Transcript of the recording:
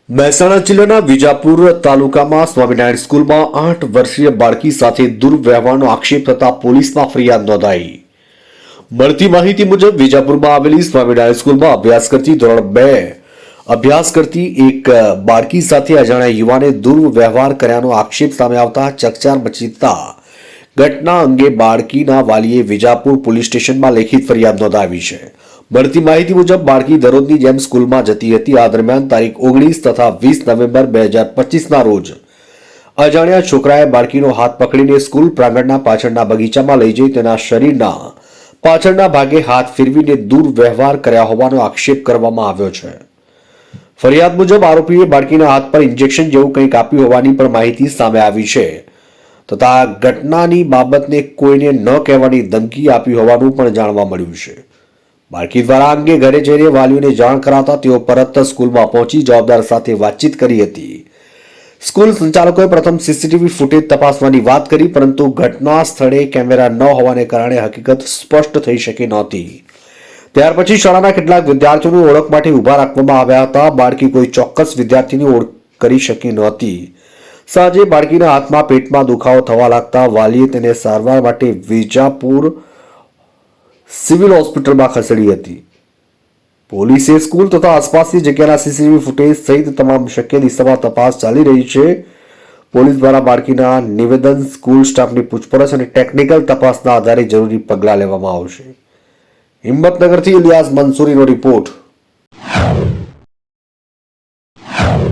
મહેસાણા જિલ્લાના વિજાપુર તાલુકામાં સ્વામિનારાયણ સ્કૂલમાં 8 વર્ષીય બાળકી સાથે દુર્વ્યવહારનો આક્ષેપ થતા પોલીસમાં ફરિયાદ નોંધાઈ। મળતી માહિતી મુજબ વિજાપુરમાં આવેલી સ્વામિનારાયણ સ્કૂલમાં અભ્યાસ કરતી ધોરણ 2 અભ્યાસ કરતી એક બાળકી સાથે અજાણ્યા યુવાને દુર્વ્યવહાર કર્યાનો આક્ષેપ સામે આવતા ચકચાર મચી જતા ઘટના અંગે બાળકીના વાલીએ વિજાપુર પોલીસ સ્ટેશનમાં લેખિત ફરિયાદ નોંધાવી છે। મળતી માહિતી મુજબ બાળકી દરરોજની જેમ સ્કૂલમાં જતી હતી। આ દરમિયાન તારીખ 19 તથા 20 નવેમ્બર 2025ના રોજ અજાણ્યા છોકરાએ બાળકીનો હાથ પકડીને સ્કૂલ પ્રાંગણના પાછળના બગીચામાં લઈ જઈ તેના શરીરના પાછળના ભાગે હાથ ફેરવીને દુર્વ્યવહાર કર્યા હોવાનો આક્ષેપ કરવામાં આવ્યો છે। ફરિયાદ મુજબ આરોપીએ બાળકીના હાથ પર ઇન્જેક્શન જેવું કંઈક આપ્યું હોવાની પણ માહિતી સામે આવી છે તથા ઘટનાની બાબતને કોઈને ન કહેવાની ધમકી આપી હોવાનું પણ જાણવા મળ્યું છે। બાળકી દ્વારા અંગે ઘરે જઈને વાલીઓને જાણ કરાતા તેઓ પરત સ્કૂલમાં પહોંચી જવાબદાર સાથે વાતચીત કરી હતી। સ્કૂલ સંચાલકોએ પ્રથમ સીસીટીવી ફૂટેજ તપાસવાની વાત કરી, પરંતુ ઘટના સ્થળે કેમેરા ન હોવાને કારણે હકીકત સ્પષ્ટ થઈ શકી નહોતી। ત્યાર પછી શાળાના કેટલાક વિદ્યાર્થીઓની ઓળખ માટે ઊભા રાખવામાં આવ્યા હતા। બાળકી કોઈ ચોક્કસ વિદ્યાર્થીની ઓળખ કરી શકી નહોતી। સાંજે બાળકીના હાથમાં પેટમાં દુખાવો થવા લાગતા વાલીએ તેને સારવાર માટે વિજાપુર સિવિલ હોસ્પિટલમાં ખસેડી હતી। પોલીસે સ્કૂલ તથા આસપાસની જગ્યાના સીસીટીવી ફૂટેજ સહિત તમામ શક્ય દિશામાં તપાસ ચાલી રહી છે। પોલીસ દ્વારા બાળકીના નિવેદન, સ્કૂલ સ્ટાફની પૂછપરછ અને ટેકનિકલ તપાસના આધારે જરૂરી પગલાં લેવામાં આવશે। હિંમતનગરથી ઇલિયાસ મંસૂરીનો રિપોર્ટ।